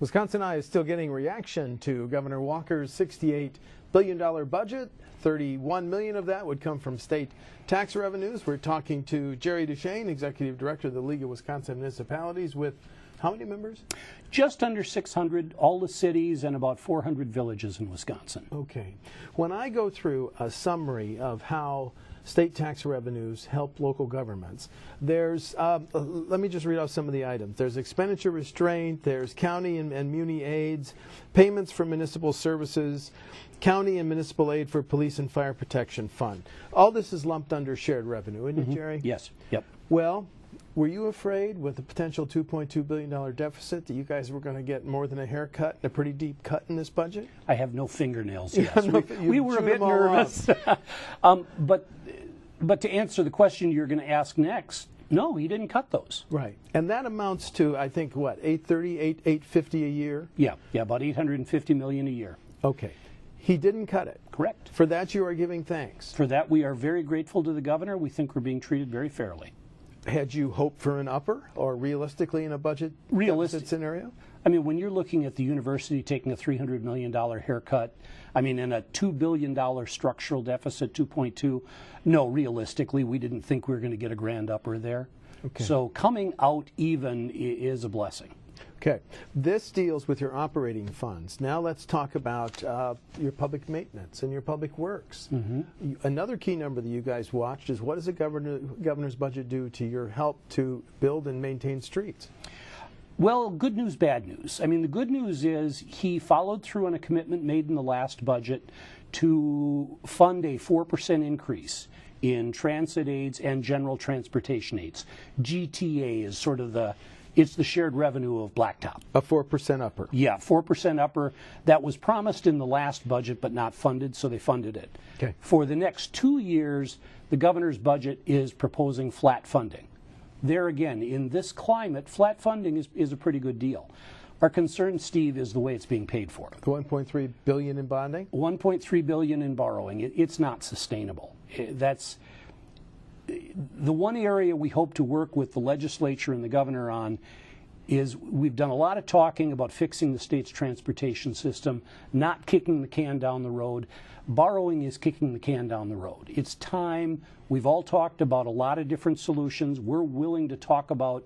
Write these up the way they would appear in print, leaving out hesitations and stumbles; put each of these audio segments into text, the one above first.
Wisconsin Eye is still getting reaction to Governor Walker's $68 billion budget. $31 million of that would come from state tax revenues. We're talking to Jerry Deschane, Executive Director of the League of Wisconsin Municipalities, with how many members? Just under 600, all the cities and about 400 villages in Wisconsin. Okay. When I go through a summary of how state tax revenues help local governments, there's, let me just read off some of the items. There's expenditure restraint, there's county and muni aids, payments for municipal services, county and municipal aid for police and fire protection fund. All this is lumped under shared revenue, isn't it, Jerry? Yes. Yep. Well, were you afraid with a potential $2.2 billion deficit that you guys were going to get more than a haircut and a pretty deep cut in this budget? I have no fingernails, yes. We were a bit nervous. But to answer the question you're going to ask next, no, he didn't cut those. Right. And that amounts to, I think, what, $830, $850 a year? Yeah, about $850 million a year. Okay. He didn't cut it. Correct. For that you are giving thanks. For that we are very grateful to the governor. We think we're being treated very fairly. Had you hoped for an upper, or realistically in a budget deficit scenario? I mean, when you're looking at the university taking a $300 million haircut, I mean, in a $2 billion structural deficit, 2.2, no, realistically, we didn't think we were going to get a grand upper there. Okay. So coming out even is a blessing. Okay. This deals with your operating funds. Now let's talk about your public maintenance and your public works. Another key number that you guys watched is, what does the governor's budget do to your help to build and maintain streets? Well, good news, bad news. I mean, the good news is he followed through on a commitment made in the last budget to fund a 4% increase in transit aids and general transportation aids. GTA is sort of it's the shared revenue of Blacktop. A 4% upper. Yeah, 4% upper. That was promised in the last budget but not funded, so they funded it. Okay. For the next 2 years, the governor's budget is proposing flat funding. There again, in this climate, flat funding is a pretty good deal. Our concern, Steve, is the way it's being paid for. The $1.3 billion in bonding? $1.3 billion in borrowing. It's not sustainable. That's the one area we hope to work with the legislature and the governor on. Is we've done a lot of talking about fixing the state's transportation system, not kicking the can down the road. Borrowing is kicking the can down the road. It's time. We've all talked about a lot of different solutions. We're willing to talk about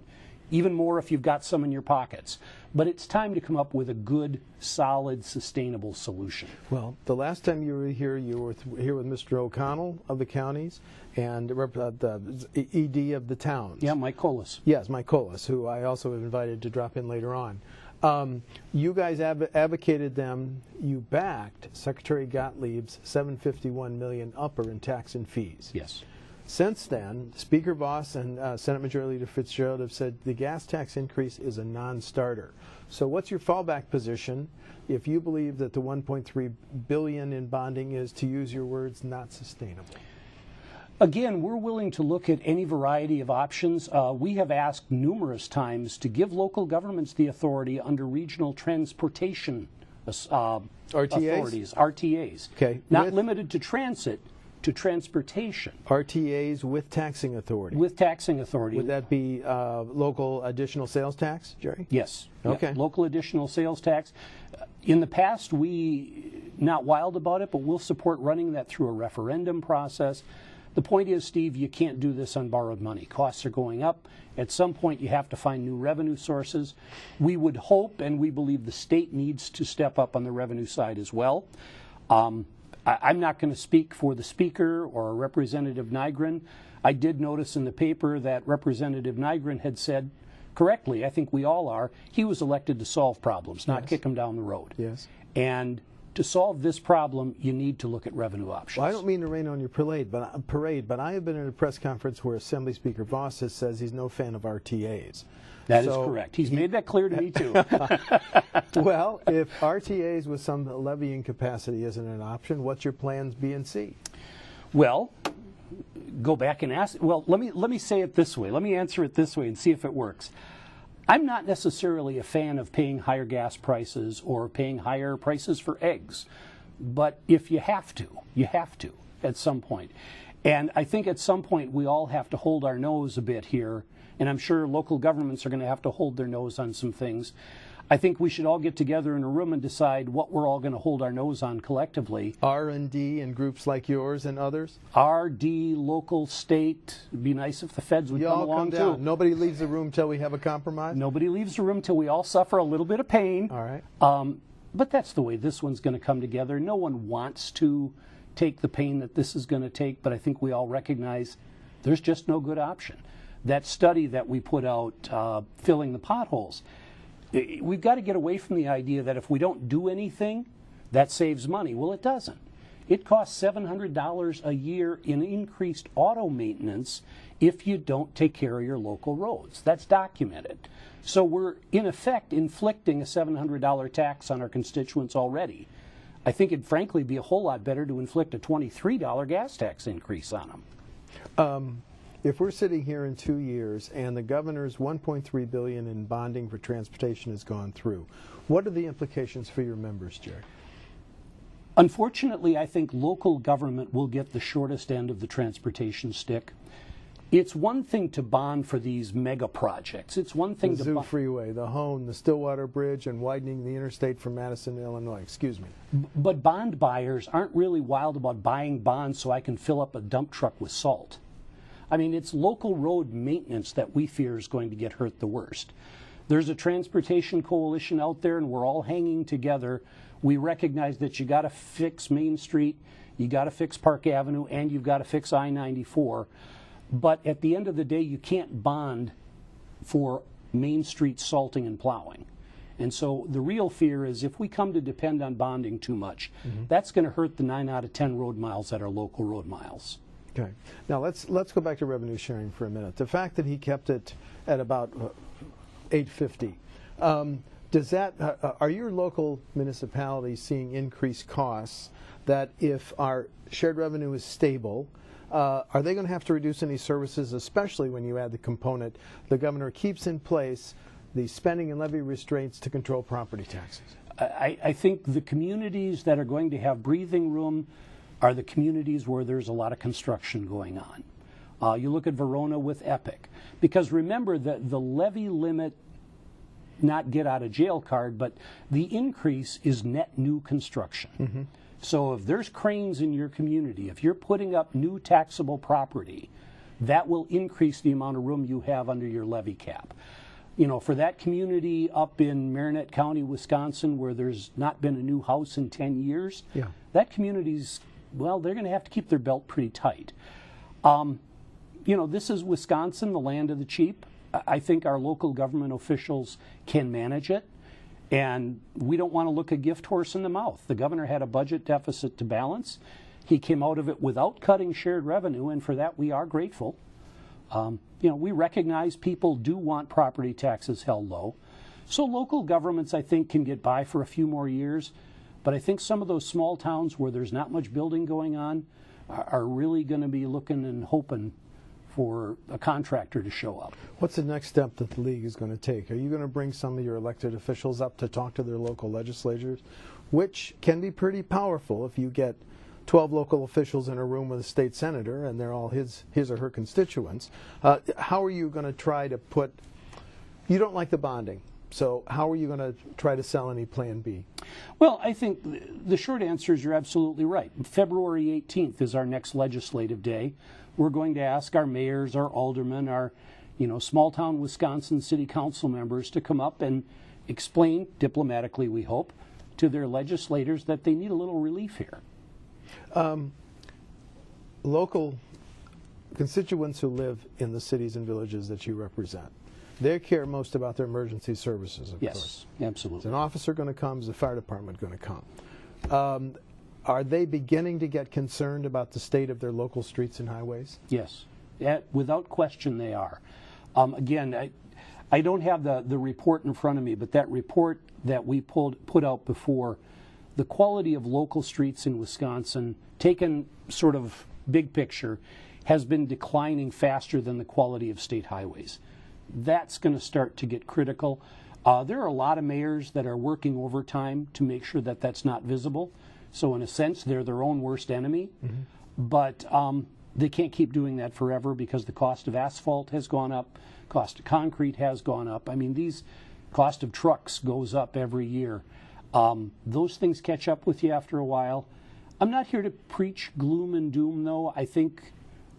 even more if you've got some in your pockets. But it's time to come up with a good, solid, sustainable solution. Well, the last time you were here with Mr. O'Connell of the counties and the ED of the towns. Yeah, Mike Colas. Yes, Mike Colas, who I also have invited to drop in later on. You guys advocated them. You backed Secretary Gottlieb's $751 million upper in tax and fees. Yes. Since then, Speaker Voss and Senate Majority Leader Fitzgerald have said the gas tax increase is a non-starter. So what's your fallback position if you believe that the $1.3 billion in bonding is, to use your words, not sustainable? Again, we're willing to look at any variety of options. We have asked numerous times to give local governments the authority under regional transportation authorities, RTAs. Okay. Not limited to transit, to transportation. RTAs with taxing authority. With taxing authority. Would that be local additional sales tax, Jerry? Yes. Okay. Yeah, local additional sales tax. In the past, we not wild about it, but we'll support running that through a referendum process. The point is, Steve, you can't do this on borrowed money. Costs are going up. At some point, you have to find new revenue sources. We would hope, and we believe the state needs to step up on the revenue side as well. I'm not going to speak for the Speaker or Representative Nygren. I did notice in the paper that Representative Nygren had said, correctly, I think we all are, he was elected to solve problems, not kick them down the road. Yes. And to solve this problem, you need to look at revenue options. Well, I don't mean to rain on your parade, but I have been at a press conference where Assembly Speaker Voss says he's no fan of RTAs. That is correct. He's made that clear to me, too. Well, if RTAs with some levying capacity isn't an option, what's your plans B and C? Well, go back and ask. Well, let me say it this way. Let me answer it this way and see if it works. I'm not necessarily a fan of paying higher gas prices or paying higher prices for eggs. But if you have to at some point. And I think at some point we all have to hold our nose a bit here and I'm sure local governments are going to have to hold their nose on some things. I think we should all get together in a room and decide what we're all going to hold our nose on collectively. R&D and groups like yours and others? R&D, local, state. It'd be nice if the feds would come along too. Nobody leaves the room till we have a compromise? Nobody leaves the room till we all suffer a little bit of pain. All right. But that's the way this one's going to come together. No one wants to take the pain that this is going to take, but I think we all recognize there's just no good option. That study that we put out, filling the potholes, we've got to get away from the idea that if we don't do anything, that saves money. Well, it doesn't. It costs $700 a year in increased auto maintenance if you don't take care of your local roads. That's documented. So we're, in effect, inflicting a $700 tax on our constituents already. I think it'd frankly be a whole lot better to inflict a $23 gas tax increase on them. If we're sitting here in 2 years and the governor's $1.3 billion in bonding for transportation has gone through, what are the implications for your members, Jerry? Unfortunately, I think local government will get the shortest end of the transportation stick. It's one thing to bond for these mega projects. It's one thing the Zoo Freeway, the Hone, the Stillwater Bridge, and widening the interstate from Madison to Illinois. Excuse me. But bond buyers aren't really wild about buying bonds so I can fill up a dump truck with salt. I mean, it's local road maintenance that we fear is going to get hurt the worst. There's a transportation coalition out there, and we're all hanging together. We recognize that you got to fix Main Street, you got to fix Park Avenue, and you've got to fix I-94. But at the end of the day, you can't bond for Main Street salting and plowing. And so the real fear is if we come to depend on bonding too much, that's going to hurt the 9 out of 10 road miles that are local road miles. Okay. Now let's go back to revenue sharing for a minute. The fact that he kept it at about $850, does that are your local municipalities seeing increased costs that if our shared revenue is stable, are they going to have to reduce any services, especially when you add the component the governor keeps in place the spending and levy restraints to control property taxes? I think the communities that are going to have breathing room are the communities where there's a lot of construction going on. You look at Verona with Epic, because remember that the levy limit, not get out of jail card, but the increase is net new construction. So if there's cranes in your community, if you're putting up new taxable property, that will increase the amount of room you have under your levy cap. You know, for that community up in Marinette County, Wisconsin, where there's not been a new house in 10 years, that community's, well, they're going to have to keep their belt pretty tight. You know, this is Wisconsin, the land of the cheap. I think our local government officials can manage it, and we don't want to look a gift horse in the mouth. The governor had a budget deficit to balance. He came out of it without cutting shared revenue, and for that we are grateful. You know, we recognize people do want property taxes held low. So local governments, I think, can get by for a few more years. But I think some of those small towns where there's not much building going on are really going to be looking and hoping for a contractor to show up. What's the next step that the league is going to take? Are you going to bring some of your elected officials up to talk to their local legislators, which can be pretty powerful if you get 12 local officials in a room with a state senator and they're all his or her constituents? How are you going to try to put, you don't like the bonding, so how are you going to try to sell any plan B? Well, I think the short answer is you're absolutely right. February 18th is our next legislative day. We're going to ask our mayors, our aldermen, our small town Wisconsin city council members to come up and explain, diplomatically we hope, to their legislators that they need a little relief here. Local constituents who live in the cities and villages that you represent, they care most about their emergency services, of course. Yes, absolutely. Is an officer going to come? Is the fire department going to come? Are they beginning to get concerned about the state of their local streets and highways? Yes, without question they are. Again, I don't have the report in front of me, but that report that we put out before, the quality of local streets in Wisconsin, taken sort of big picture, has been declining faster than the quality of state highways. That's going to start to get critical. There are a lot of mayors that are working overtime to make sure that that's not visible. So in a sense, they're their own worst enemy. But They can't keep doing that forever because the cost of asphalt has gone up, cost of concrete has gone up. I mean, cost of trucks goes up every year. Those things catch up with you after a while. I'm not here to preach gloom and doom, though. I think,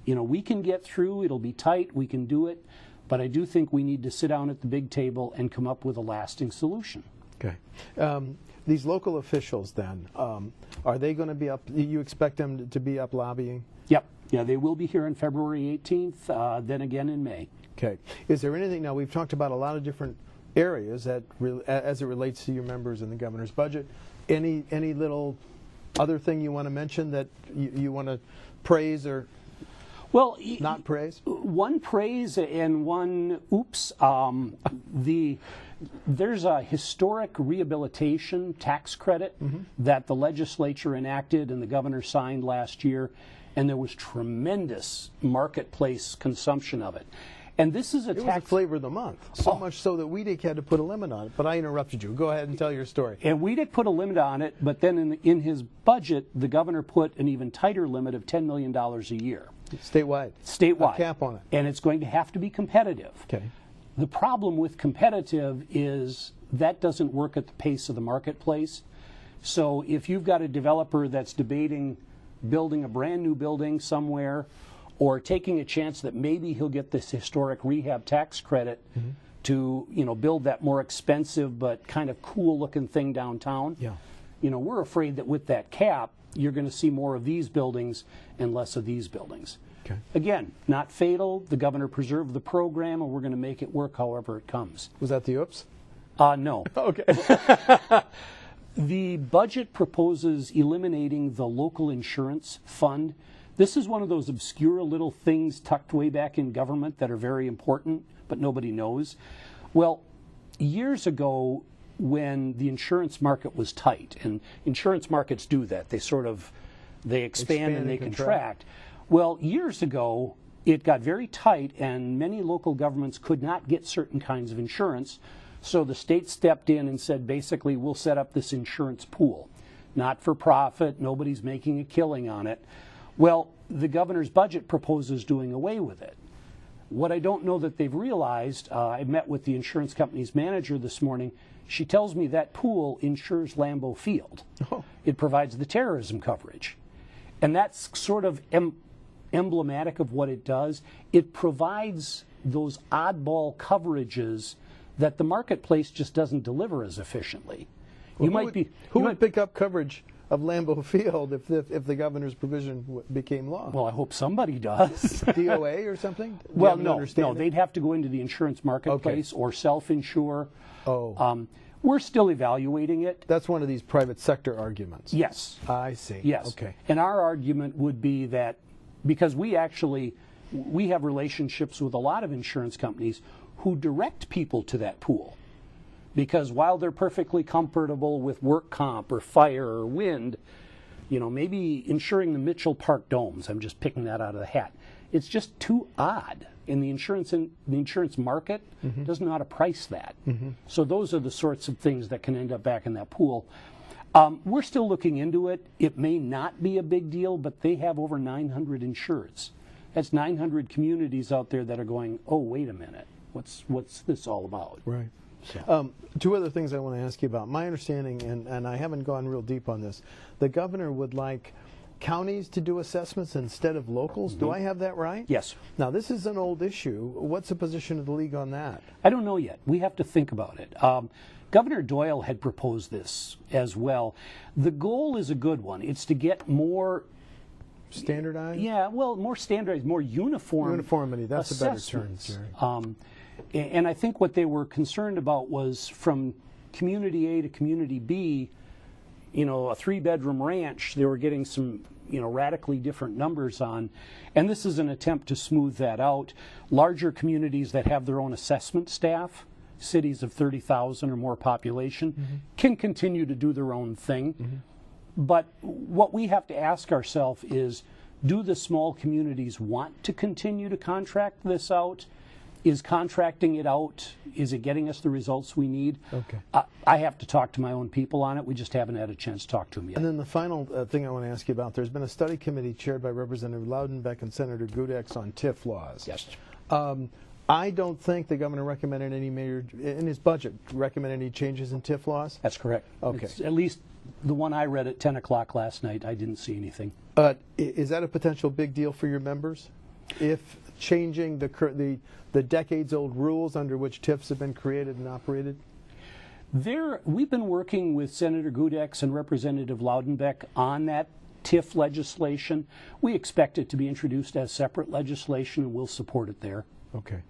we can get through. It'll be tight. We can do it. But I do think we need to sit down at the big table and come up with a lasting solution. Okay. These local officials, then, are they going to be up? You expect them to be up lobbying? Yep. Yeah, they will be here on February 18th, then again in May. Okay. Is there anything, now we've talked about a lot of different areas as it relates to your members and the governor's budget. Any little other thing you want to mention that you want to praise or not praise? One praise and one oops. There's a historic rehabilitation tax credit that the legislature enacted and the governor signed last year, and there was tremendous marketplace consumption of it. And this is It was a flavor of the month, so much so that WEDC had to put a limit on it. But I interrupted you. Go ahead and tell your story. And WEDC put a limit on it, but then in his budget, the governor put an even tighter limit of $10 million a year. Statewide. Statewide. A cap on it. And it's going to have to be competitive. Okay. The problem with competitive is that doesn't work at the pace of the marketplace. So if you've got a developer that's debating building a brand new building somewhere, or taking a chance that maybe he'll get this historic rehab tax credit to, build that more expensive but kind of cool looking thing downtown. Yeah. We're afraid that with that cap, you're going to see more of these buildings and less of these buildings. Okay. Again, not fatal. The governor preserved the program, and we're going to make it work however it comes. Was that the oops? No. Okay. The budget proposes eliminating the local insurance fund. This is one of those obscure little things tucked way back in government that are very important, but nobody knows. Well, years ago, when the insurance market was tight, and insurance markets do that, they expand and they contract. Well, years ago, it got very tight, and many local governments could not get certain kinds of insurance. So the state stepped in and said, basically, we'll set up this insurance pool. Not for profit, nobody's making a killing on it. Well, the governor's budget proposes doing away with it. What I don't know that they've realized, I met with the insurance company's manager this morning. She tells me that pool insures Lambeau Field. Oh. It provides the terrorism coverage. And that's sort of emblematic of what it does. It provides those oddball coverages that the marketplace just doesn't deliver as efficiently. Well, who would pick up coverage of Lambeau Field if the governor's provision became law? Well, I hope somebody does. DOA or something? Well, no, they'd have to go into the insurance marketplace or self-insure. Oh. We're still evaluating it. That's one of these private sector arguments. Yes. I see. Yes. Okay. And our argument would be that because we have relationships with a lot of insurance companies who direct people to that pool. Because while they're perfectly comfortable with work comp or fire or wind, maybe insuring the Mitchell Park domes, I'm just picking that out of the hat, it's just too odd. And the insurance market doesn't know how to price that. So those are the sorts of things that can end up back in that pool. We're still looking into it. It may not be a big deal, but they have over 900 insureds. That's 900 communities out there that are going, oh, wait a minute, what's this all about? Right. Two other things I want to ask you about. My understanding, and I haven't gone real deep on this, the governor would like counties to do assessments instead of locals. Do I have that right? Yes. Now, this is an old issue. What's the position of the league on that? I don't know yet. We have to think about it. Governor Doyle had proposed this as well. The goal is a good one. It's to get more standardized? Yeah, well, more standardized, more uniform. Uniformity, that's a better term, Jerry. And I think what they were concerned about was from community A to community B, a 3-bedroom ranch, they were getting some, radically different numbers on. And this is an attempt to smooth that out. Larger communities that have their own assessment staff, cities of 30,000 or more population, can continue to do their own thing. But what we have to ask ourselves is, do the small communities want to continue to contract this out? Is contracting it out, is it getting us the results we need? Okay. I have to talk to my own people on it. We just haven't had a chance to talk to them yet. And then the final thing I want to ask you about, there's been a study committee chaired by Representative Loudenbeck and Senator Gudex on TIF laws. Yes. I don't think the governor recommended any major, in his budget, recommended any changes in TIF laws? That's correct. Okay. It's at least the one I read at 10 o'clock last night, I didn't see anything. Is that a potential big deal for your members? If changing the decades-old rules under which TIFs have been created and operated? We've been working with Senator Gudex and Representative Loudenbeck on that TIF legislation. We expect it to be introduced as separate legislation, and we'll support it there. Okay.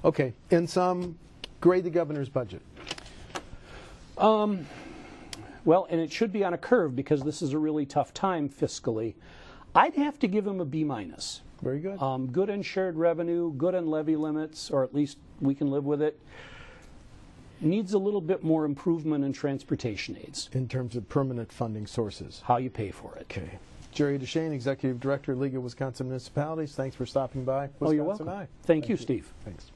Okay. In sum, grade the governor's budget. Well, and it should be on a curve because this is a really tough time fiscally. I'd have to give him a B-. Very good. Good on shared revenue, good on levy limits, or at least we can live with it. Needs a little bit more improvement in transportation aids. In terms of permanent funding sources. How you pay for it. Okay. Jerry Deschane, Executive Director, League of Wisconsin Municipalities. Thanks for stopping by. Oh, you're welcome. Thank you, Steve. Thanks.